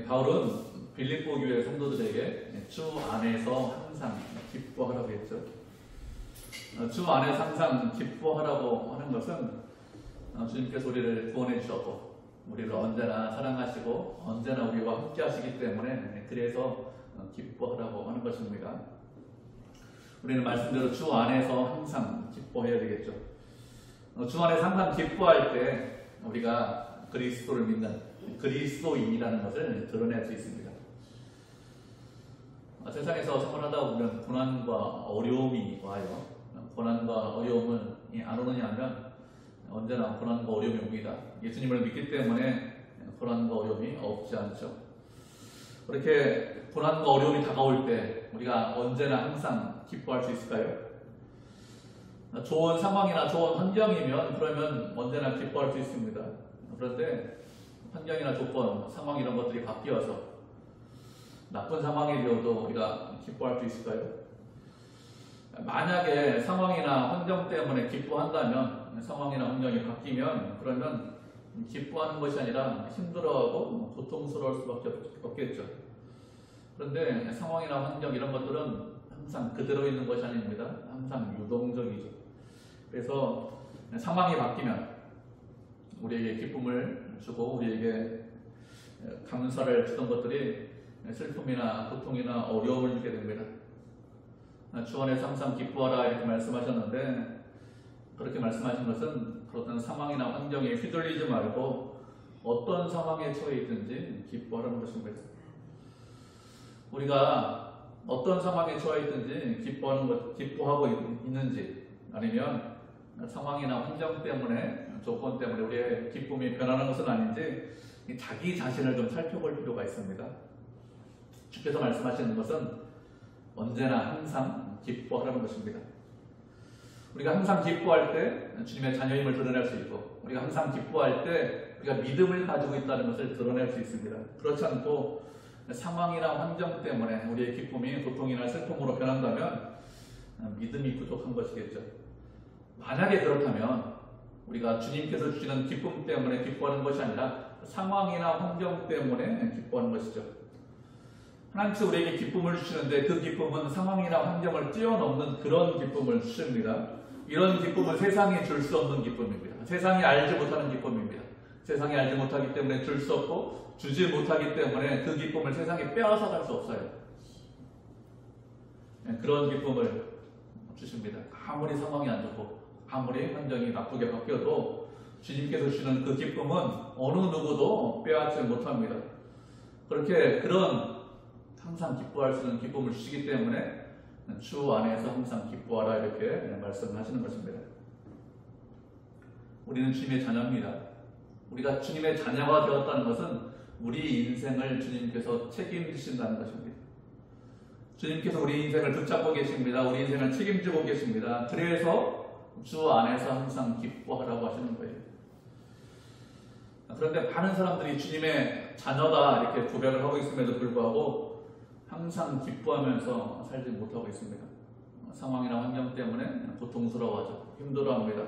바울은 빌립보 교회 성도들에게 주 안에서 항상 기뻐하라고 했죠. 주 안에서 항상 기뻐하라고 하는 것은 주님께서 우리를 구원해 주셨고 우리를 언제나 사랑하시고 언제나 우리와 함께 하시기 때문에 그래서 기뻐하라고 하는 것입니다. 우리는 말씀대로 주 안에서 항상 기뻐해야 되겠죠. 주 안에서 항상 기뻐할 때 우리가 그리스도를 믿는 그리스도인이라는 것을 드러낼 수 있습니다. 세상에서 생활하다 보면 고난과 어려움이 와요. 고난과 어려움은 안 오느냐 하면 언제나 고난과 어려움이 옵니다. 예수님을 믿기 때문에 고난과 어려움이 없지 않죠. 그렇게 고난과 어려움이 다가올 때 우리가 언제나 항상 기뻐할 수 있을까요? 좋은 상황이나 좋은 환경이면 그러면 언제나 기뻐할 수 있습니다. 그런데 환경이나 조건, 상황 이런 것들이 바뀌어서 나쁜 상황이 되어도 우리가 기뻐할 수 있을까요? 만약에 상황이나 환경 때문에 기뻐한다면 상황이나 환경이 바뀌면 그러면 기뻐하는 것이 아니라 힘들어하고 고통스러울 수밖에 없겠죠. 그런데 상황이나 환경 이런 것들은 항상 그대로 있는 것이 아닙니다. 항상 유동적이죠. 그래서 상황이 바뀌면 우리에게 기쁨을 주고 우리에게 감사를 주던 것들이 슬픔이나 고통이나 어려움을 주게 됩니다. 주 안에서 항상 기뻐하라 이렇게 말씀하셨는데 그렇게 말씀하신 것은 어떤 상황이나 환경에 휘둘리지 말고 어떤 상황에 처해 있든지 기뻐하라는 것입니다. 우리가 어떤 상황에 처해 있든지 기뻐하고 있는지 아니면 상황이나 환경 때문에 조건 때문에 우리의 기쁨이 변하는 것은 아닌지 자기 자신을 좀 살펴볼 필요가 있습니다. 주께서 말씀하시는 것은 언제나 항상 기뻐하라는 것입니다. 우리가 항상 기뻐할 때 주님의 자녀임을 드러낼 수 있고 우리가 항상 기뻐할 때 우리가 믿음을 가지고 있다는 것을 드러낼 수 있습니다. 그렇지 않고 상황이나 환경 때문에 우리의 기쁨이 고통이나 슬픔으로 변한다면 믿음이 부족한 것이겠죠. 만약에 그렇다면 우리가 주님께서 주시는 기쁨 때문에 기뻐하는 것이 아니라 상황이나 환경 때문에 기뻐하는 것이죠. 하나님께서 우리에게 기쁨을 주시는데 그 기쁨은 상황이나 환경을 뛰어넘는 그런 기쁨을 주십니다. 이런 기쁨은 세상이 줄 수 없는 기쁨입니다. 세상이 알지 못하는 기쁨입니다. 세상이 알지 못하기 때문에 줄 수 없고 주지 못하기 때문에 그 기쁨을 세상이 빼앗아갈 수 없어요. 그런 기쁨을 주십니다. 아무리 상황이 안 좋고 아무리 환경이 나쁘게 바뀌어도 주님께서 주시는 그 기쁨은 어느 누구도 빼앗지 못합니다. 그렇게 그런 항상 기뻐할 수 있는 기쁨을 주시기 때문에 주 안에서 항상 기뻐하라 이렇게 말씀하시는 것입니다. 우리는 주님의 자녀입니다. 우리가 주님의 자녀가 되었다는 것은 우리 인생을 주님께서 책임지신다는 것입니다. 주님께서 우리 인생을 붙잡고 계십니다. 우리 인생을 책임지고 계십니다. 그래서 주 안에서 항상 기뻐하라고 하시는 거예요. 그런데 많은 사람들이 주님의 자녀다 이렇게 고백을 하고 있음에도 불구하고 항상 기뻐하면서 살지 못하고 있습니다. 상황이나 환경 때문에 고통스러워하죠. 힘들어합니다.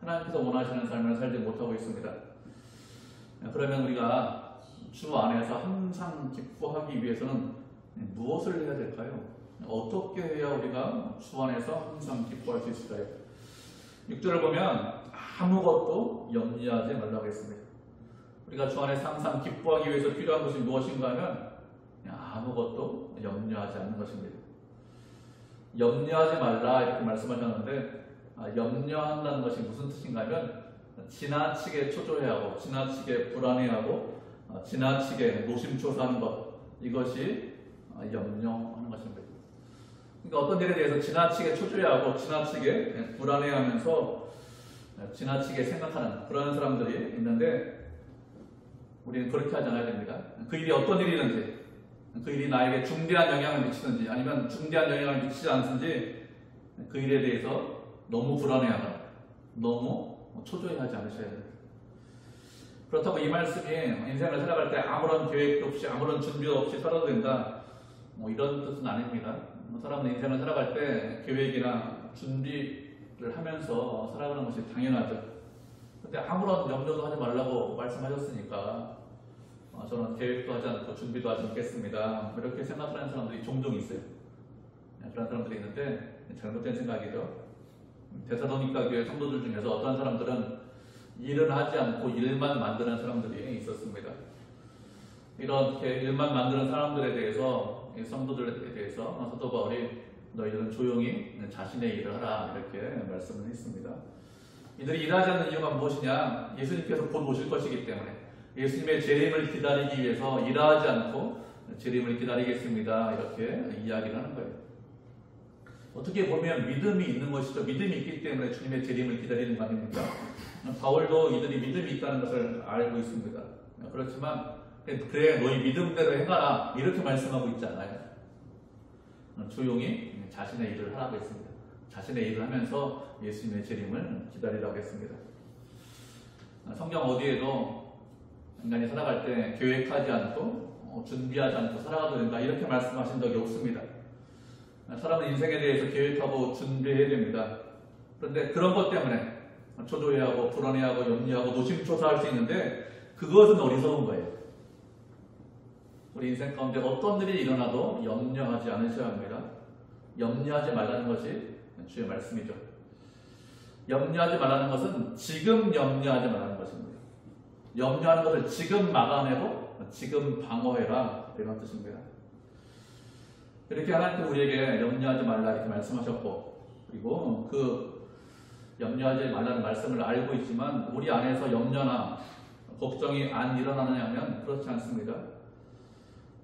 하나님께서 원하시는 삶을 살지 못하고 있습니다. 그러면 우리가 주 안에서 항상 기뻐하기 위해서는 무엇을 해야 될까요? 어떻게 해야 우리가 주 안에서 항상 기뻐할 수 있을까요? 6절을 보면 아무것도 염려하지 말라고 했습니다. 우리가 주 안에서 항상 기뻐하기 위해서 필요한 것이 무엇인가 하면 아무것도 염려하지 않는 것입니다. 염려하지 말라 이렇게 말씀하셨는데 염려한다는 것이 무슨 뜻인가 하면 지나치게 초조해하고 지나치게 불안해하고 지나치게 노심초사하는 것 이것이 염려하는 것입니다. 그러니까 어떤 일에 대해서 지나치게 초조해하고 지나치게 불안해하면서 지나치게 생각하는 그런 사람들이 있는데 우리는 그렇게 하지 않아야 됩니다. 그 일이 어떤 일이든지 그 일이 나에게 중대한 영향을 미치든지 아니면 중대한 영향을 미치지 않든지 그 일에 대해서 너무 불안해하거나 너무 초조해하지 않으셔야 됩니다. 그렇다고 이 말씀이 인생을 살아갈 때 아무런 계획도 없이 아무런 준비도 없이 살아도 된다 이런 뜻은 아닙니다. 사람은 인생을 살아갈 때 계획이나 준비를 하면서 살아가는 것이 당연하죠. 근데 아무런 염려도 하지 말라고 말씀하셨으니까 저는 계획도 하지 않고 준비도 하지 않겠습니다. 이렇게 생각하는 사람들이 종종 있어요. 그런 사람들이 있는데 잘못된 생각이죠. 데살로니가 교회 성도들 중에서 어떤 사람들은 일은 하지 않고 일만 만드는 사람들이 있었습니다. 이렇게 일만 만드는 사람들에 대해서, 성도들에 대해서 사도 바울이 너희들은 조용히 자신의 일을 하라 이렇게 말씀을 했습니다. 이들이 일하지 않는 이유가 무엇이냐? 예수님께서 곧 오실 것이기 때문에 예수님의 재림을 기다리기 위해서 일하지 않고 재림을 기다리겠습니다. 이렇게 이야기를 하는 거예요. 어떻게 보면 믿음이 있는 것이죠. 믿음이 있기 때문에 주님의 재림을 기다리는 거 아닙니까? 바울도 이들이 믿음이 있다는 것을 알고 있습니다. 그렇지만 그래 너희 믿음대로 해가라 이렇게 말씀하고 있지 않아요. 조용히 자신의 일을 하라고 했습니다. 자신의 일을 하면서 예수님의 재림을 기다리라고 했습니다. 성경 어디에도 인간이 살아갈 때 계획하지 않고 준비하지 않고 살아가도 된다 이렇게 말씀하신 적이 없습니다. 사람은 인생에 대해서 계획하고 준비해야 됩니다. 그런데 그런 것 때문에 초조해하고 불안해하고 염려하고 노심초사할 수 있는데 그것은 어리석은 거예요. 우리 인생 가운데 어떤 일이 일어나도 염려하지 않으셔야 합니다. 염려하지 말라는 것이 주의 말씀이죠. 염려하지 말라는 것은 지금 염려하지 말라는 것입니다. 염려하는 것을 지금 막아내고 지금 방어해라 이런 뜻입니다. 이렇게 하나님께서 우리에게 염려하지 말라 이렇게 말씀하셨고, 그리고 그 염려하지 말라는 말씀을 알고 있지만 우리 안에서 염려나 걱정이 안 일어나느냐면 그렇지 않습니다.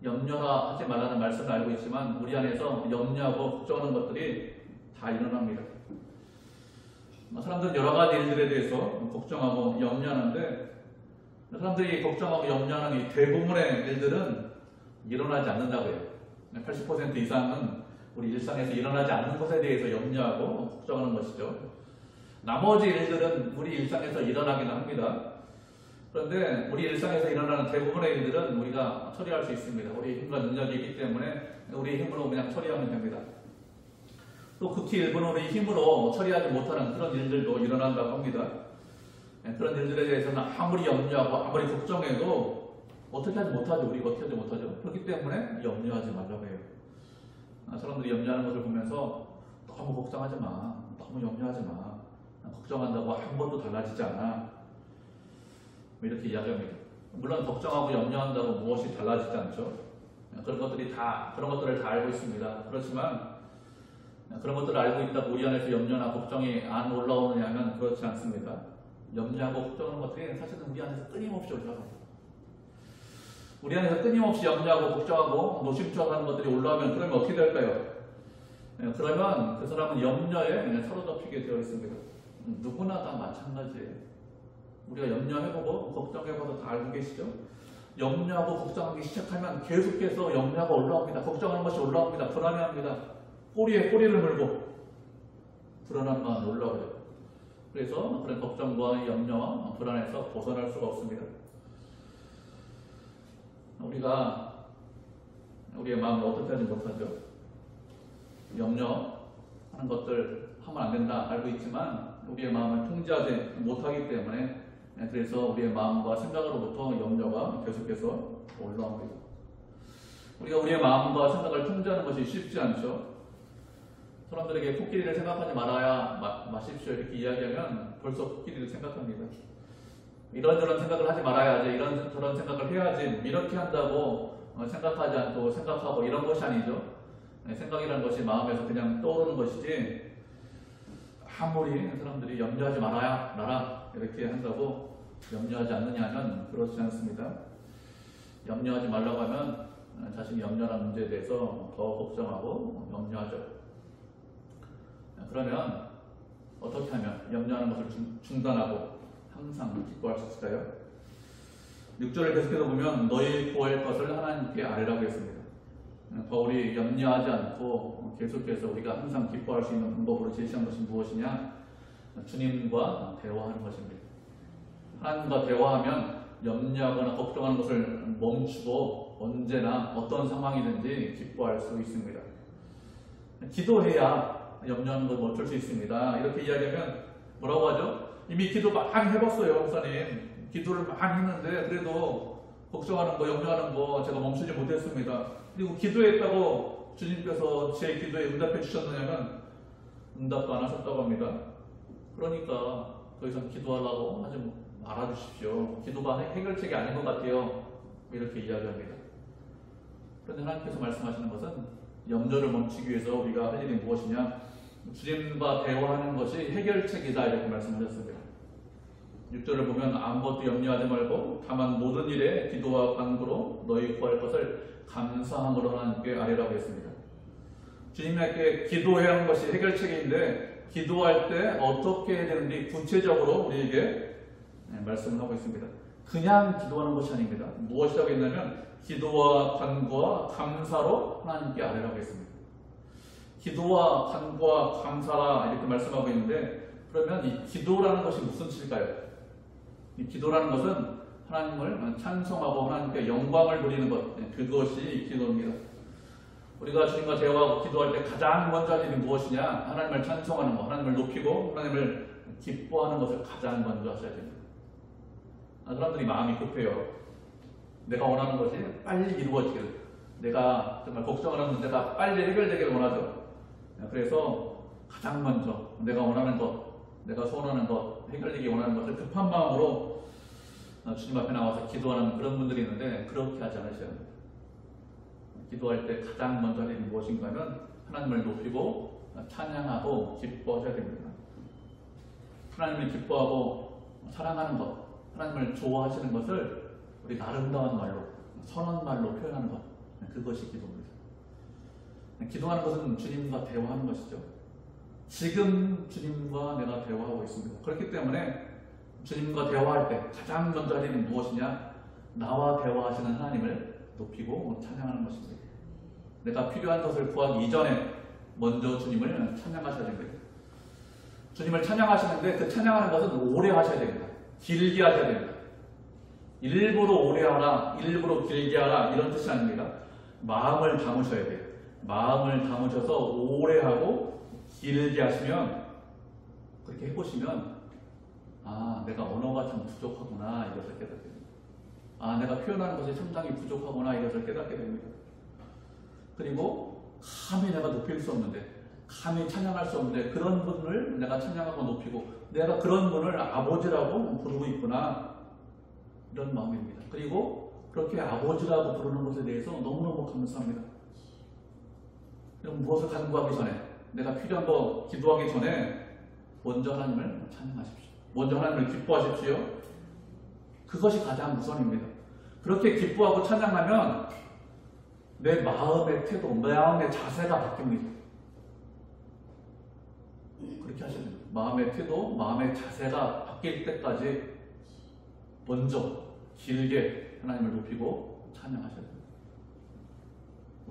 염려하지 말라는 말씀을 알고 있지만 우리 안에서 염려하고 걱정하는 것들이 다 일어납니다. 사람들은 여러 가지 일들에 대해서 걱정하고 염려하는데 사람들이 걱정하고 염려하는 이 대부분의 일들은 일어나지 않는다고 해요. 80% 이상은 우리 일상에서 일어나지 않는 것에 대해서 염려하고 걱정하는 것이죠. 나머지 일들은 우리 일상에서 일어나기는 합니다. 그런데 우리 일상에서 일어나는 대부분의 일들은 우리가 처리할 수 있습니다. 우리 힘과 능력이 있기 때문에 우리 힘으로 그냥 처리하면 됩니다. 또 극히 일부는 우리 힘으로 처리하지 못하는 그런 일들도 일어난다고 합니다. 그런 일들에 대해서는 아무리 염려하고 아무리 걱정해도 어떻게 하지 못하죠. 우리가 어떻게 하지 못하죠. 그렇기 때문에 염려하지 말라고 해요. 사람들이 염려하는 것을 보면서 너무 걱정하지 마. 너무 염려하지 마. 걱정한다고 한 번도 달라지지 않아. 이렇게 이야기합니다. 물론 걱정하고 염려한다고 무엇이 달라지지 않죠. 그런 것들을 다 알고 있습니다. 그렇지만 그런 것들을 알고 있다고 우리 안에서 염려나 걱정이 안 올라오느냐 하면 그렇지 않습니다. 염려하고 걱정하는 것들이 사실은 우리 안에서 끊임없이 올라갑니다. 우리 안에서 끊임없이 염려하고 걱정하고 노심초사하는 것들이 올라오면 그러면 어떻게 될까요? 그러면 그 사람은 염려에 사로잡히게 되어 있습니다. 누구나 다 마찬가지예요. 우리가 염려해보고 걱정해봐도 다 알고 계시죠? 염려하고 걱정하기 시작하면 계속해서 염려가 올라옵니다. 걱정하는 것이 올라옵니다. 불안해합니다. 꼬리에 꼬리를 물고 불안한 마음이 올라오죠. 그래서 그런 걱정과 염려와 불안에서 벗어날 수가 없습니다. 우리가 우리의 마음을 어떻게 하지 못하죠? 염려하는 것들 하면 안 된다 알고 있지만 우리의 마음을 통제하지 못하기 때문에 그래서 우리의 마음과 생각으로부터 염려가 계속해서 올라옵니다. 우리가 우리의 마음과 생각을 통제하는 것이 쉽지 않죠. 사람들에게 코끼리를 생각하지 마십시오 이렇게 이야기하면 벌써 코끼리를 생각합니다. 이런저런 생각을 하지 말아야지, 이런저런 생각을 해야지, 이렇게 한다고 생각하지 않고 생각하고 이런 것이 아니죠. 생각이라는 것이 마음에서 그냥 떠오르는 것이지 아무리 사람들이 염려하지 말아라 이렇게 한다고 염려하지 않느냐 하면 그렇지 않습니다. 염려하지 말라고 하면 자신이 염려하는 문제에 대해서 더 걱정하고 염려하죠. 그러면 어떻게 하면 염려하는 것을 중단하고 항상 기뻐할 수 있을까요? 6절을 계속해서 보면 너희 구할 것을 하나님께 아뢰라고 했습니다. 바울이 염려하지 않고 계속해서 우리가 항상 기뻐할 수 있는 방법으로 제시한 것이 무엇이냐? 주님과 대화하는 것입니다. 하나님과 대화하면 염려하거나 걱정하는 것을 멈추고 언제나 어떤 상황이든지 기뻐할 수 있습니다. 기도해야 염려하는 걸 멈출 수 있습니다. 이렇게 이야기하면 뭐라고 하죠? 이미 기도 많이 해봤어요, 목사님. 기도를 많이 했는데 그래도 걱정하는 거, 염려하는 거 제가 멈추지 못했습니다. 그리고 기도했다고 주님께서 제 기도에 응답해 주셨느냐면 응답도 안 하셨다고 합니다. 그러니까 더 이상 기도하려고 하지 말아주십시오. 기도가 해결책이 아닌 것 같아요. 이렇게 이야기합니다. 그런데 하나님께서 말씀하시는 것은 염려를 멈추기 위해서 우리가 할 일이 무엇이냐? 주님과 대화하는 것이 해결책이다 이렇게 말씀하셨습니다. 6절을 보면 아무것도 염려하지 말고 다만 모든 일에 기도와 간구로 너희 구할 것을 감사함으로 하나님께 아뢰라고 했습니다. 주님께 기도해야 하는 것이 해결책인데 기도할 때 어떻게 해야 되는지 구체적으로 우리에게 말씀을 하고 있습니다. 그냥 기도하는 것이 아닙니다. 무엇이라고 했냐면 기도와 간구와 감사로 하나님께 아뢰라고 했습니다. 기도와 간구와 감사라 이렇게 말씀하고 있는데 그러면 이 기도라는 것이 무슨 뜻일까요? 이 기도라는 것은 하나님을 찬송하고 하나님께 영광을 돌리는 것, 그것이 기도입니다. 우리가 주님과 대화하고 기도할 때 가장 먼저 할 일이 무엇이냐? 하나님을 찬송하는 것, 하나님을 높이고 하나님을 기뻐하는 것을 가장 먼저 하셔야 됩니다. 사람들이 마음이 급해요. 내가 원하는 것이 빨리 이루어지기를, 내가 정말 걱정하는 문제가 빨리 해결되기를 원하죠. 그래서 가장 먼저 내가 원하는 것, 내가 소원하는 것, 해결되기 원하는 것을 급한 마음으로 주님 앞에 나와서 기도하는 그런 분들이 있는데 그렇게 하지 않으셔야 합니다. 기도할 때 가장 먼저 할 일이 무엇인가 하면 하나님을 높이고 찬양하고 기뻐하셔야 됩니다. 하나님을 기뻐하고 사랑하는 것, 하나님을 좋아하시는 것을 우리가 아름다운 말로, 선한 말로 표현하는 것, 그것이 기도입니다. 기도하는 것은 주님과 대화하는 것이죠. 지금 주님과 내가 대화하고 있습니다. 그렇기 때문에 주님과 대화할 때 가장 먼저 할 일은 무엇이냐? 나와 대화하시는 하나님을 높이고 찬양하는 것입니다. 내가 필요한 것을 구하기 이전에 먼저 주님을 찬양하셔야 됩니다. 주님을 찬양하시는데 그 찬양하는 것은 오래 하셔야 됩니다. 길게 하셔야 됩니다. 일부러 오래 하라, 일부러 길게 하라 이런 뜻이 아닙니다. 마음을 담으셔야 돼요. 마음을 담으셔서 오래 하고 길게 하시면, 그렇게 해보시면 아, 내가 언어가 참 부족하구나 이것을 깨닫게 됩니다. 아, 내가 표현하는 것이 상당히 부족하구나 이것을 깨닫게 됩니다. 그리고 감히 내가 높일 수 없는데, 감히 찬양할 수 없는데 그런 분을 내가 찬양하고 높이고 내가 그런 분을 아버지라고 부르고 있구나, 이런 마음입니다. 그리고 그렇게 아버지라고 부르는 것에 대해서 너무너무 감사합니다. 그럼 무엇을 간구하기 전에, 내가 필요한 거 기도하기 전에 먼저 하나님을 찬양하십시오. 먼저 하나님을 기뻐하십시오. 그것이 가장 우선입니다. 그렇게 기뻐하고 찬양하면 내 마음의 태도, 마음의 자세가 바뀝니다. 그렇게 하셔야 됩니다. 마음의 태도, 마음의 자세가 바뀔 때까지 먼저 길게 하나님을 높이고 찬양하셔야 됩니다.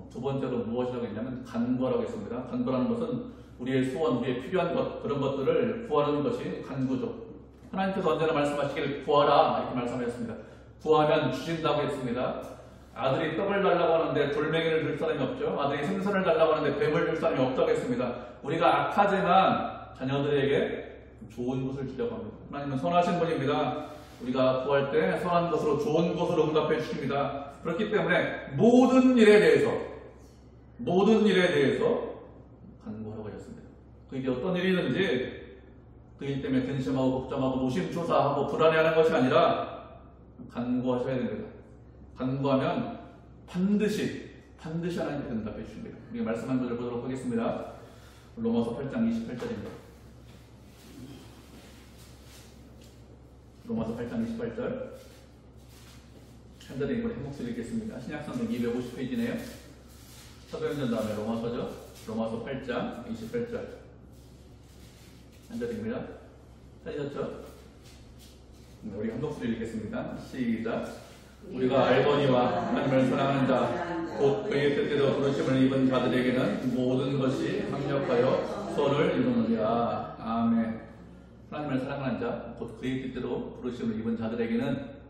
두 번째로 무엇이라고 했냐면 간구하라고 했습니다. 간구라는 것은 우리의 소원, 우리의 필요한 것, 그런 것들을 구하는 것이 간구죠. 하나님께서 언제나 말씀하시기를 구하라 이렇게 말씀하셨습니다. 구하면 주신다고 했습니다. 아들이 떡을 달라고 하는데 돌멩이를 줄 사람이 없죠. 아들이 생선을 달라고 하는데 뱀을 줄 사람이 없다고 했습니다. 우리가 악하지만 자녀들에게 좋은 것을 주려고 합니다. 하나님은 선하신 분입니다. 우리가 구할 때 선한 것으로, 좋은 것으로 응답해 주십니다. 그렇기 때문에 모든 일에 대해서 간구하라고 하셨습니다. 그 일이 어떤 일이든지 그 일 때문에 근심하고 걱정하고 노심초사하고 불안해하는 것이 아니라 간구하셔야 됩니다. 간구하면 반드시 하나님께서 응답해 주십니다. 우리 말씀 한 구절 보도록 하겠습니다. 로마서 8장 28절입니다. 로마서 8장 28절 한절에 이걸 해목소 읽겠습니다. 신약성경 250페이지네요. 사도행전 다음에 로마서죠. 로마서 8장 28절 한절입니다. 찾으셨죠? 우리 한 목소리 읽겠습니다. 시작. 우리가 알거니와 하나님을 사랑하는 자, 곧 그의 뜻대로 부르심을 입은 자들에게는 모든 것이 합력하여 선을 이루느니라. 아멘. 하나님을 사랑하는 자, 곧 그의 뜻대로 부르심을 입은 자들에게는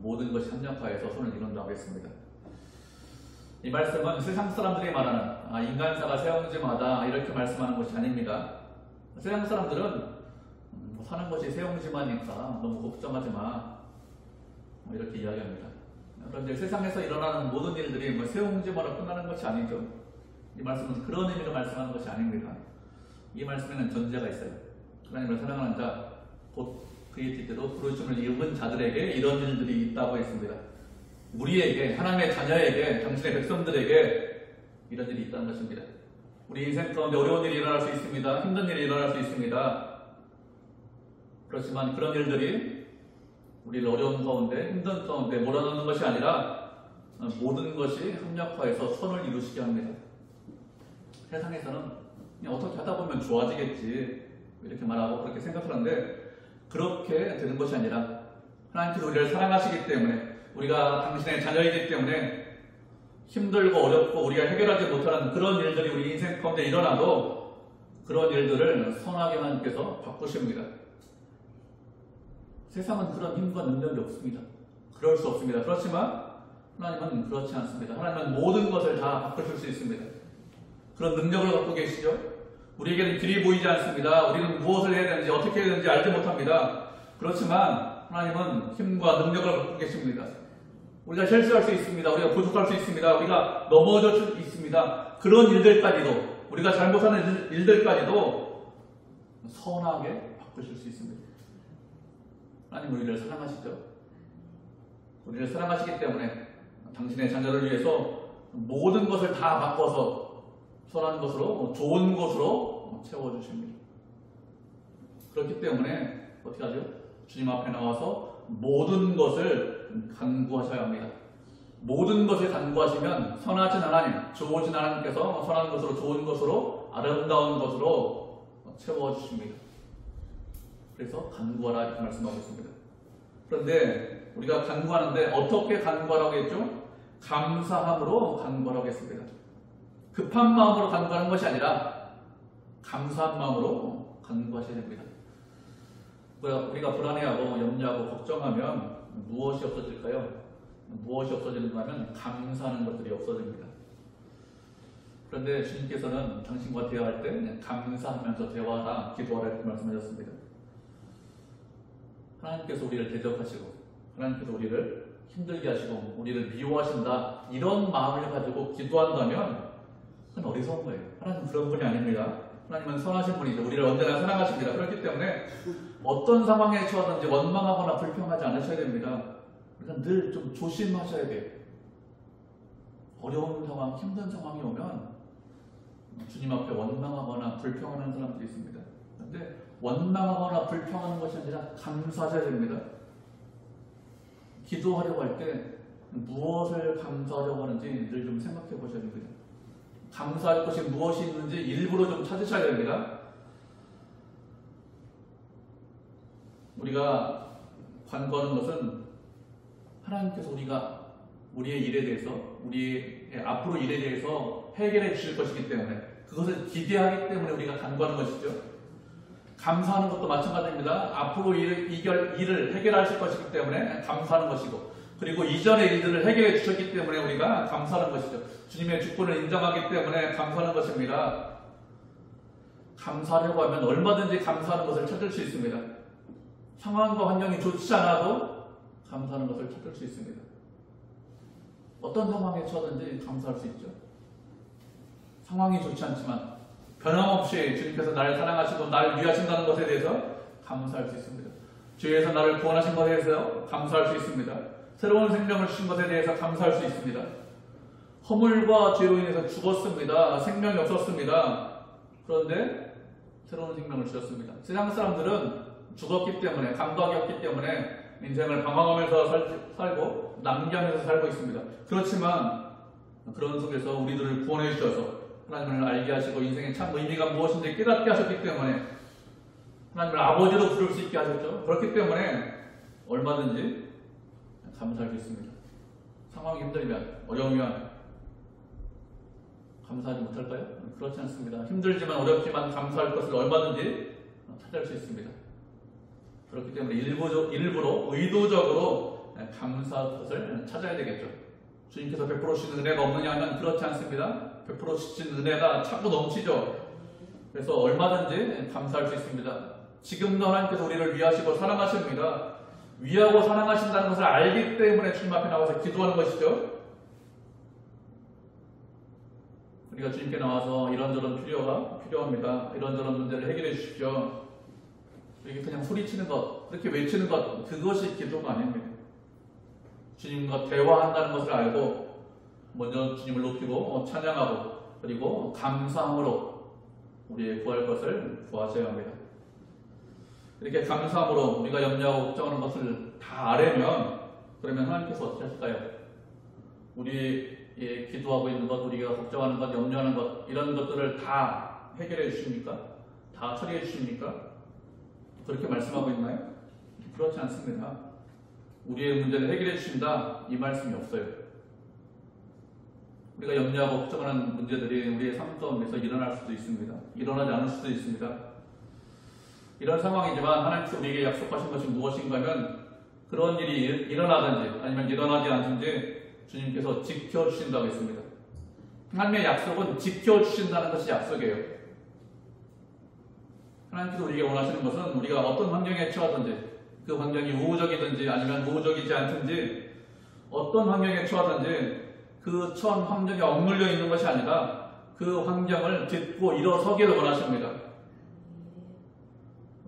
모든 것이 합력하여서 선을 이룬다고 했습니다. 이 말씀은 세상 사람들이 말하는 인간사가 세옹지마다 이렇게 말씀하는 것이 아닙니다. 세상 사람들은 사는 것이 세옹지마니까 너무 걱정하지 마 이렇게 이야기합니다. 그런데 세상에서 일어나는 모든 일들이 뭐 세옹지마로 끝나는 것이 아니죠. 이 말씀은 그런 의미로 말씀하는 것이 아닙니다. 이 말씀에는 전제가 있어요. 하나님을 사랑하는 자, 곧 그의 뜻대로 부르심을 입은 자들에게 이런 일들이 있다고 했습니다. 우리에게, 하나님의 자녀에게, 당신의 백성들에게 이런 일이 있다는 것입니다. 우리 인생 가운데 어려운 일이 일어날 수 있습니다. 힘든 일이 일어날 수 있습니다. 그렇지만 그런 일들이 우리를 어려운 가운데, 힘든 가운데 몰아넣는 것이 아니라 모든 것이 합력화해서 선을 이루시게 합니다. 세상에서는 그냥 어떻게 하다 보면 좋아지겠지 이렇게 말하고 그렇게 생각하는데, 그렇게 되는 것이 아니라 하나님께서 우리를 사랑하시기 때문에, 우리가 당신의 자녀이기 때문에 힘들고 어렵고 우리가 해결하지 못하는 그런 일들이 우리 인생 가운데 일어나도 그런 일들을 선하게 하나님께서 바꾸십니다. 세상은 그런 힘과 능력이 없습니다. 그럴 수 없습니다. 그렇지만 하나님은 그렇지 않습니다. 하나님은 모든 것을 다 바꾸실 수 있습니다. 그런 능력을 갖고 계시죠. 우리에게는 길이 보이지 않습니다. 우리는 무엇을 해야 되는지 어떻게 해야 되는지 알지 못합니다. 그렇지만 하나님은 힘과 능력을 갖고 계십니다. 우리가 실수할 수 있습니다. 우리가 부족할 수 있습니다. 우리가 넘어질 수 있습니다. 그런 일들까지도, 우리가 잘못하는 일들까지도 선하게 바꾸실 수 있습니다. 하나님 우리를 사랑하시죠. 우리를 사랑하시기 때문에 당신의 자녀를 위해서 모든 것을 다 바꿔서 선한 것으로, 좋은 것으로 채워주십니다. 그렇기 때문에 어떻게 하죠? 주님 앞에 나와서 모든 것을 간구하셔야 합니다. 모든 것을 간구하시면 선하신 하나님, 좋으신 하나님께서 선한 것으로, 좋은 것으로, 아름다운 것으로 채워주십니다. 그래서 간구하라 이렇게 말씀하고 있습니다. 그런데 우리가 간구하는데 어떻게 간구하라고 했죠? 감사함으로 간구하라고 했습니다. 급한 마음으로 간구하는 것이 아니라 감사한 마음으로 간구하셔야 됩니다. 우리가 불안해하고 염려하고 걱정하면 무엇이 없어질까요? 무엇이 없어지는가 하면 감사하는 것들이 없어집니다. 그런데 주님께서는 당신과 대화할 때 감사하면서 대화하라, 기도하라 이렇게 말씀하셨습니다. 하나님께서 우리를 대적하시고 하나님께서 우리를 힘들게 하시고 우리를 미워하신다, 이런 마음을 가지고 기도한다면 그건 어리석은 거예요. 하나님은 그런 분이 아닙니다. 하나님은 선하신 분이죠. 우리를 언제나 사랑하십니다. 그렇기 때문에 어떤 상황에 처하든지 원망하거나 불평하지 않으셔야 됩니다. 그러니까 늘 좀 조심하셔야 돼요. 어려운 상황, 힘든 상황이 오면 주님 앞에 원망하거나 불평하는 사람들이 있습니다. 그런데 원망하거나 불평하는 것이 아니라 감사하셔야 됩니다. 기도하려고 할 때 무엇을 감사하려고 하는지 늘 좀 생각해 보셔야 됩니다. 감사할 것이 무엇이 있는지 일부러 좀 찾으셔야 됩니다. 우리가 간구하는 것은 하나님께서 우리의 일에 대해서, 우리의 앞으로 일에 대해서 해결해 주실 것이기 때문에, 그것을 기대하기 때문에 우리가 간구하는 것이죠. 감사하는 것도 마찬가지입니다. 앞으로 일을 해결하실 것이기 때문에 감사하는 것이고, 그리고 이전의 일들을 해결해 주셨기 때문에 우리가 감사하는 것이죠. 주님의 주권을 인정하기 때문에 감사하는 것입니다. 감사하려고 하면 얼마든지 감사하는 것을 찾을 수 있습니다. 상황과 환경이 좋지 않아도 감사하는 것을 찾을 수 있습니다. 어떤 상황에 처하든지 감사할 수 있죠. 상황이 좋지 않지만 변함없이 주님께서 나를 사랑하시고 나를 위하신다는 것에 대해서 감사할 수 있습니다. 주에서 나를 구원하신 것에 대해서 감사할 수 있습니다. 새로운 생명을 주신 것에 대해서 감사할 수 있습니다. 허물과 죄로 인해서 죽었습니다. 생명이 없었습니다. 그런데 새로운 생명을 주셨습니다. 세상 사람들은 죽었기 때문에, 감각이 없기 때문에 인생을 방황하면서 살고 낭비하면서 살고 있습니다. 그렇지만 그런 속에서 우리들을 구원해 주셔서 하나님을 알게 하시고 인생의 참 의미가 무엇인지 깨닫게 하셨기 때문에 하나님을 아버지로 부를 수 있게 하셨죠. 그렇기 때문에 얼마든지 감사할 수 있습니다. 상황이 힘들면, 어려우면 감사하지 못할까요? 그렇지 않습니다. 힘들지만 어렵지만 감사할 것을 얼마든지 찾을 수 있습니다. 그렇기 때문에 일부러 의도적으로 감사할 것을 찾아야 되겠죠. 주님께서 베풀어 주신 은혜가 없느냐 하면 그렇지 않습니다. 베풀어 주신 은혜가 차고 넘치죠. 그래서 얼마든지 감사할 수 있습니다. 지금도 하나님께서 우리를 위하시고 사랑하십니다. 위하고 사랑하신다는 것을 알기 때문에 주님 앞에 나와서 기도하는 것이죠. 우리가 주님께 나와서 이런저런 필요가 필요합니다. 이런저런 문제를 해결해 주십시오. 이게 그냥 소리치는 것, 그렇게 외치는 것, 그것이 기도가 아닙니다. 주님과 대화한다는 것을 알고 먼저 주님을 높이고 찬양하고 그리고 감사함으로 우리의 구할 것을 구하셔야 합니다. 이렇게 감사함으로 우리가 염려하고 걱정하는 것을 다 알으면 그러면 하나님께서 어떻게 하실까요? 우리 기도하고 있는 것, 우리가 걱정하는 것, 염려하는 것 이런 것들을 다 해결해 주십니까? 다 처리해 주십니까? 그렇게 말씀하고 있나요? 그렇지 않습니다. 우리의 문제를 해결해 주신다 이 말씀이 없어요. 우리가 염려하고 걱정하는 문제들이 우리의 삶 가운데서 일어날 수도 있습니다. 일어나지 않을 수도 있습니다. 이런 상황이지만 하나님께서 우리에게 약속하신 것이 무엇인가 하면 그런 일이 일어나든지 아니면 일어나지 않든지 주님께서 지켜주신다고 했습니다. 하나님의 약속은 지켜주신다는 것이 약속이에요. 하나님께서 우리에게 원하시는 것은 우리가 어떤 환경에 처하든지 그 환경이 우호적이든지 아니면 우호적이지 않든지 어떤 환경에 처하든지 그 처한 환경에 억눌려 있는 것이 아니라 그 환경을 딛고 일어서기를 원하십니다.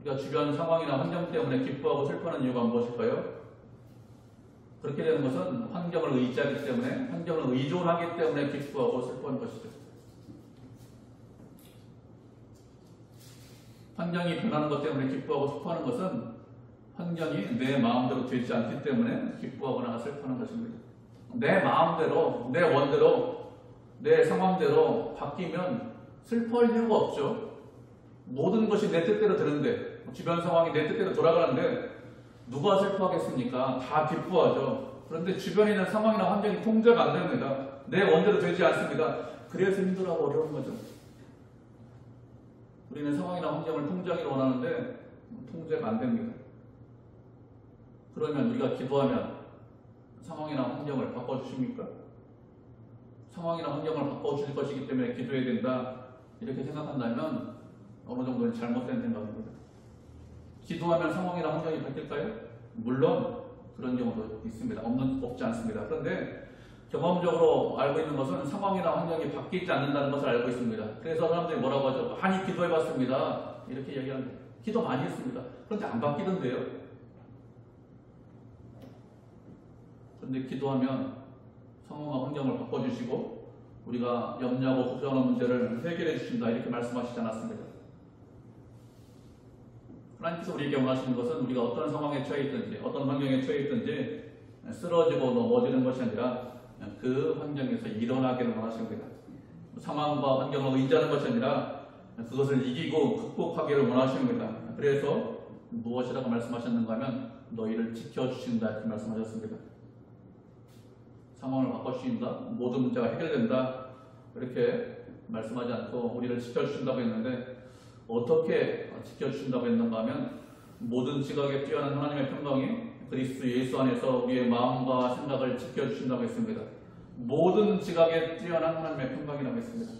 우리가 주변 상황이나 환경 때문에 기뻐하고 슬퍼하는 이유가 무엇일까요? 그렇게 되는 것은 환경을 의지하기 때문에, 환경을 의존하기 때문에 기뻐하고 슬퍼하는 것이죠. 환경이 변하는 것 때문에 기뻐하고 슬퍼하는 것은 환경이 내 마음대로 되지 않기 때문에 기뻐하거나 슬퍼하는 것입니다. 내 마음대로, 내 원대로, 내 상황대로 바뀌면 슬퍼할 이유가 없죠. 모든 것이 내 뜻대로 되는데, 주변 상황이 내 뜻대로 돌아가는데 누가 슬퍼하겠습니까? 다 기뻐하죠. 그런데 주변에 있는 상황이나 환경이 통제가 안 됩니다. 내 원대로 되지 않습니다. 그래서 힘들어하고 어려운 거죠. 우리는 상황이나 환경을 통제하기를 원하는데 통제가 안 됩니다. 그러면 우리가 기도하면 상황이나 환경을 바꿔주십니까? 상황이나 환경을 바꿔주실 것이기 때문에 기도해야 된다 이렇게 생각한다면 어느 정도는 잘못된 생각입니다. 기도하면 상황이나 환경이 바뀔까요? 물론 그런 경우도 있습니다. 없지 않습니다. 그런데 경험적으로 알고 있는 것은 상황이나 환경이 바뀌지 않는다는 것을 알고 있습니다. 그래서 사람들이 뭐라고 하죠? 많이 기도해봤습니다. 이렇게 얘기하는데 기도 많이 했습니다. 그런데 안 바뀌던데요? 그런데 기도하면 상황과 환경을 바꿔주시고 우리가 염려하고 걱정하는 문제를 해결해 주신다 이렇게 말씀하시지 않았습니다. 하나님께서 우리에게 원하시는 것은 우리가 어떤 상황에 처해 있든지 어떤 환경에 처해 있든지 쓰러지고 넘어지는 것이 아니라 그 환경에서 일어나기를 원하십니다. 상황과 환경을 의지하는 것이 아니라 그것을 이기고 극복하기를 원하십니다. 그래서 무엇이라고 말씀하셨는가 하면 너희를 지켜주신다 이렇게 말씀하셨습니다. 상황을 바꿔주신다, 모든 문제가 해결된다 이렇게 말씀하지 않고 우리를 지켜주신다고 했는데 어떻게 지켜주신다고 했는가 하면 모든 지각에 뛰어난 하나님의 평강이 그리스도 예수 안에서 우리의 마음과 생각을 지켜주신다고 했습니다. 모든 지각에 뛰어난 하나님의 평강이라고 했습니다.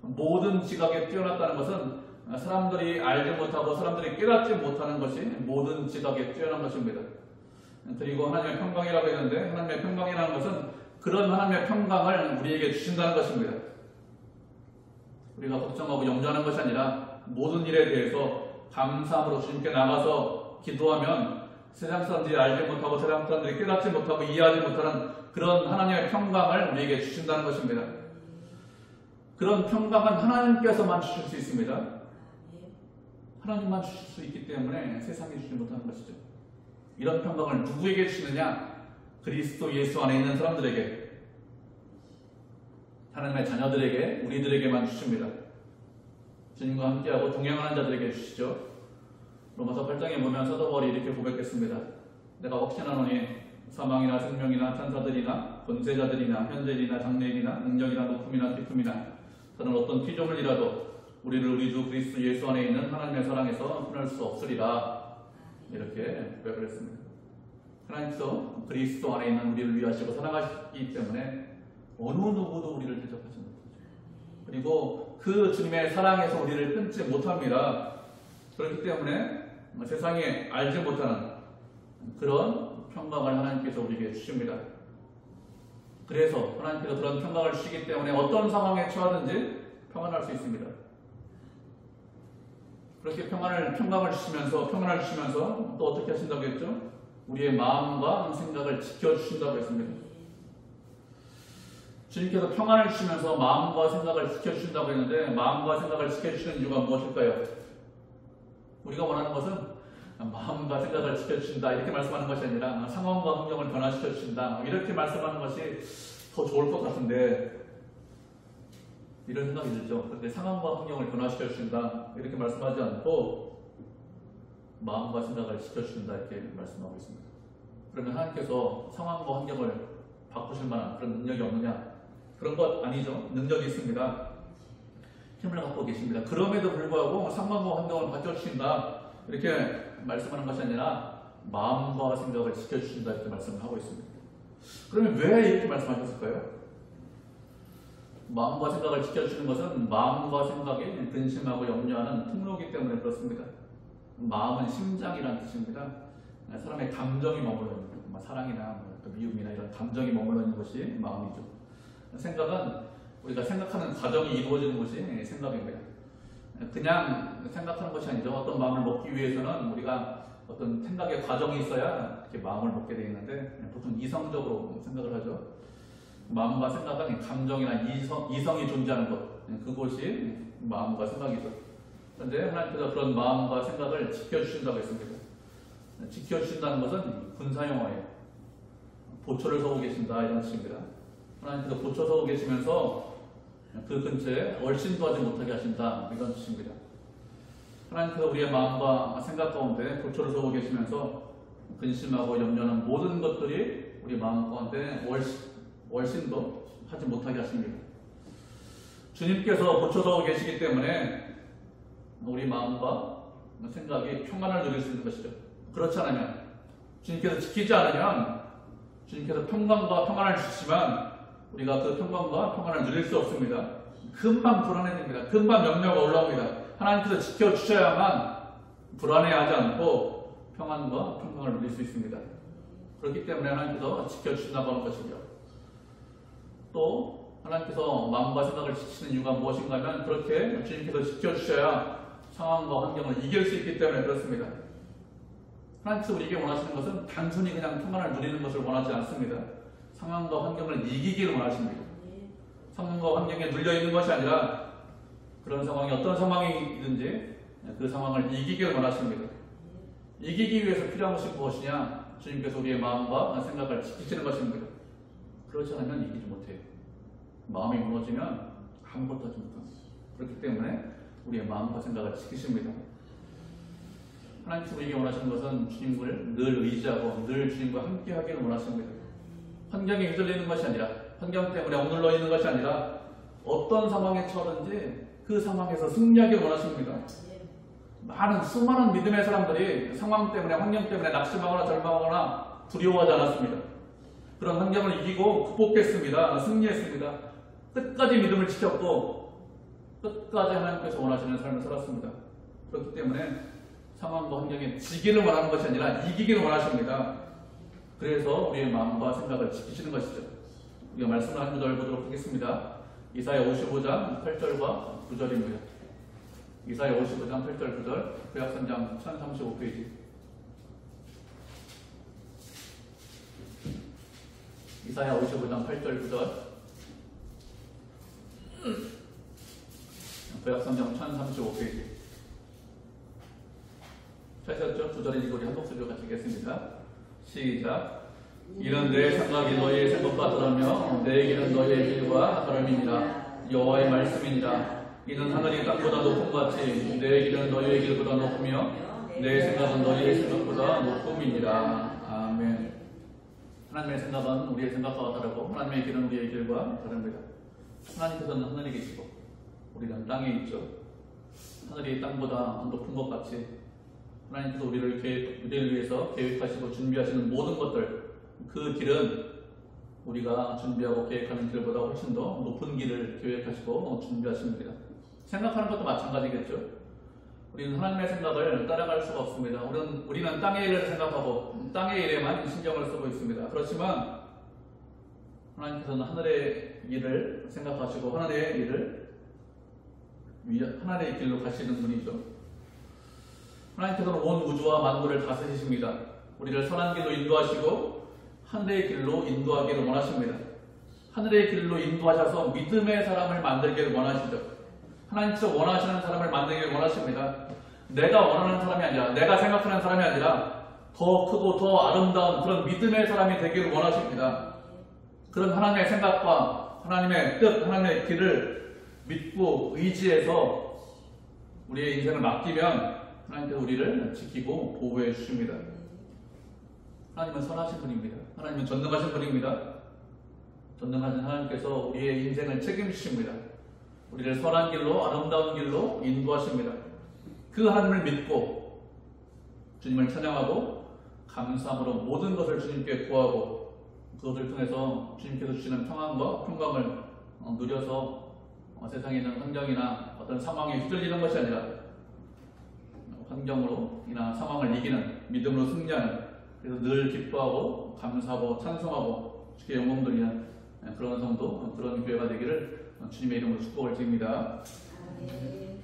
모든 지각에 뛰어났다는 것은 사람들이 알지 못하고 사람들이 깨닫지 못하는 것이 모든 지각에 뛰어난 것입니다. 그리고 하나님의 평강이라고 했는데 하나님의 평강이라는 것은 그런 하나님의 평강을 우리에게 주신다는 것입니다. 우리가 걱정하고 염려하는 것이 아니라 모든 일에 대해서 감사함으로 주님께 나가서 기도하면 세상 사람들이 알지 못하고 세상 사람들이 깨닫지 못하고 이해하지 못하는 그런 하나님의 평강을 우리에게 주신다는 것입니다. 그런 평강은 하나님께서만 주실 수 있습니다. 하나님만 주실 수 있기 때문에 세상에 주지 못하는 것이죠. 이런 평강을 누구에게 주시느냐? 그리스도 예수 안에 있는 사람들에게, 하나님의 자녀들에게, 우리들에게만 주십니다. 주님과 함께하고 동행하는 자들에게 주시죠. 로마서 8장에 보면 사도 바울이 이렇게 고백했습니다. 내가 확신하노니 사망이나 생명이나 천사들이나 권세자들이나 현재일이나 장래일이나 능력이나 높음이나 깊음이나 다른 어떤 피조물이라도 우리를 우리 주 그리스도 예수 안에 있는 하나님의 사랑에서 끊을 수 없으리라 이렇게 고백을 했습니다. 하나님께서 그리스도 안에 있는 우리를 위하시고 사랑하시기 때문에 어느 누구도 우리를 대적하지 못하죠. 그리고 그 주님의 사랑에서 우리를 끊지 못합니다. 그렇기 때문에 세상에 알지 못하는 그런 평강을 하나님께서 우리에게 주십니다. 그래서 하나님께서 그런 평강을 주시기 때문에 어떤 상황에 처하든지 평안할 수 있습니다. 그렇게 평강을 주시면서 또 어떻게 하신다고 했죠? 우리의 마음과 생각을 지켜주신다고 했습니다. 주님께서 평안을 주시면서 마음과 생각을 지켜주신다고 했는데 마음과 생각을 지켜주시는 이유가 무엇일까요? 우리가 원하는 것은 마음과 생각을 지켜주신다 이렇게 말씀하는 것이 아니라 상황과 환경을 변화시켜주신다 이렇게 말씀하는 것이 더 좋을 것 같은데 이런 생각이 들죠. 그런데 상황과 환경을 변화시켜주신다 이렇게 말씀하지 않고 마음과 생각을 지켜주신다 이렇게 말씀하고 있습니다. 그러면 하나님께서 상황과 환경을 바꾸실 만한 그런 능력이 없느냐? 그런 것 아니죠. 능력이 있습니다. 힘을 갖고 계십니다. 그럼에도 불구하고 상황과 환경을 바꿔주신다 이렇게 말씀하는 것이 아니라 마음과 생각을 지켜주신다 이렇게 말씀을 하고 있습니다. 그러면 왜 이렇게 말씀하셨을까요? 마음과 생각을 지켜주시는 것은 마음과 생각이 근심하고 염려하는 통로이기 때문에 그렇습니다. 마음은 심장이라는 뜻입니다. 사람의 감정이 머물러 있는 것, 사랑이나 미움이나 이런 감정이 머물러 있는 것이 마음이죠. 생각은 우리가 생각하는 과정이 이루어지는 것이 생각입니다. 그냥 생각하는 것이 아니죠. 어떤 마음을 먹기 위해서는 우리가 어떤 생각의 과정이 있어야 이렇게 마음을 먹게 되어 있는데 보통 이성적으로 생각을 하죠. 마음과 생각은 감정이나 이성이 존재하는 것, 그것이 마음과 생각이죠. 그런데 하나님께서 그런 마음과 생각을 지켜주신다고 했습니다. 지켜주신다는 것은 군사용어예요. 보초를 서고 계신다 이런 뜻입니다. 하나님께서 보초 서고 계시면서 그 근처에 얼씬도 하지 못하게 하신다 이런 뜻입니다. 하나님께서 우리의 마음과 생각 가운데 보초를 서고 계시면서 근심하고 염려하는 모든 것들이 우리 마음 가운데 얼씬도 하지 못하게 하십니다. 주님께서 보초 서고 계시기 때문에 우리 마음과 생각이 평안을 누릴 수 있는 것이죠. 그렇지 않으면 주님께서 지키지 않으면 주님께서 평강과 평안을 주시지만 우리가 그 평강과 평안을 누릴 수 없습니다. 금방 불안해집니다. 금방 염려가 올라옵니다. 하나님께서 지켜주셔야만 불안해하지 않고 평안과 평강을 누릴 수 있습니다. 그렇기 때문에 하나님께서 지켜주신다고 하는 것이죠. 또 하나님께서 마음과 생각을 지키시는 이유가 무엇인가 하면 그렇게 주님께서 지켜주셔야 상황과 환경을 이길 수 있기 때문에 그렇습니다. 하나님께서 우리에게 원하시는 것은 단순히 그냥 평안을 누리는 것을 원하지 않습니다. 상황과 환경을 이기기를 원하십니다. 상황과 환경에 눌려있는 것이 아니라 그런 상황이 어떤 상황이든지 그 상황을 이기기를 원하십니다. 이기기 위해서 필요한 것이 무엇이냐? 주님께서 우리의 마음과 생각을 지키시는 것입니다. 그렇지 않으면 이기지 못해요. 마음이 무너지면 아무것도 하지 못합니다. 그렇기 때문에 우리의 마음과 생각을 지키십니다. 하나님께서 우리에게 원하시는 것은 주님을 늘 의지하고 늘 주님과 함께 하기를 원하십니다. 환경에 휘둘리는 것이 아니라 환경 때문에 억눌러 있는 것이 아니라 어떤 상황에 처하든지 그 상황에서 승리하기를 원하십니다. 수많은 믿음의 사람들이 상황 때문에 환경 때문에 낙심하거나 절망하거나 두려워하지 않았습니다. 그런 환경을 이기고 극복했습니다. 승리했습니다. 끝까지 믿음을 지켰고 끝까지 하나님께서 원하시는 삶을 살았습니다. 그렇기 때문에 상황과 환경에 지기를 원하는 것이 아니라 이기기를 원하십니다. 그래서 우리의 마음과 생각을 지키시는 것이죠. 우리가 말씀을 한 구절 보도록 하겠습니다. 이사야 55장 8절과 9절입니다. 이사야 55장 8절 9절 구약성경 1035페이지. 이사야 55장 8절 9절 구약성경 1035페이지. 찾으셨죠? 9절의 우리 한 목소리로 같이 읽겠습니다. 시작. 이는 내 생각이 너희의 생각과 다르며 내 길은 너희의 길과 다름이니라. 여호와의 말씀이니라. 이는 하늘이 땅보다 높음 같이 내 길은 너희의 길보다 높으며 내 생각은 너희의 생각보다 높음이니라. 아멘. 하나님의 생각은 우리의 생각과 다르고 하나님의 길은 우리의 길과 다릅니다. 하나님께서는 하늘에 계시고 우리는 땅에 있죠. 하늘이 땅보다 높은 것 같이 하나님께서 우리를 위해서 계획하시고 준비하시는 모든 것들, 그 길은 우리가 준비하고 계획하는 길보다 훨씬 더 높은 길을 계획하시고 준비하십니다. 생각하는 것도 마찬가지겠죠. 우리는 하나님의 생각을 따라갈 수가 없습니다. 우리는 땅의 일을 생각하고 땅의 일에만 신경을 쓰고 있습니다. 그렇지만 하나님께서는 하늘의 일을 생각하시고 하늘의 길로 가시는 분이죠. 하나님께서는 온 우주와 만물을 다스리십니다. 우리를 선한 길로 인도하시고 하늘의 길로 인도하기를 원하십니다. 하늘의 길로 인도하셔서 믿음의 사람을 만들기를 원하시죠. 하나님께서 원하시는 사람을 만들기를 원하십니다. 내가 원하는 사람이 아니라, 내가 생각하는 사람이 아니라 더 크고 더 아름다운 그런 믿음의 사람이 되기를 원하십니다. 그런 하나님의 생각과 하나님의 뜻, 하나님의 길을 믿고 의지해서 우리의 인생을 맡기면 하나님께서 우리를 지키고 보호해 주십니다. 하나님은 선하신 분입니다. 하나님은 전능하신 분입니다. 전능하신 하나님께서 우리의 인생을 책임지십니다. 우리를 선한 길로, 아름다운 길로 인도하십니다. 그 하나님을 믿고 주님을 찬양하고 감사함으로 모든 것을 주님께 구하고 그것을 통해서 주님께서 주시는 평안과 평강을 누려서 세상에 있는 환경이나 어떤 상황에 휘둘리는 것이 아니라 환경으로 인한 상황을 이기는 믿음으로 승리하는, 그래서 늘 기뻐하고 감사하고 찬송하고 주께 영광 돌리는 그런 성도, 그런 교회가 되기를 주님의 이름으로 축복을 드립니다. 아멘.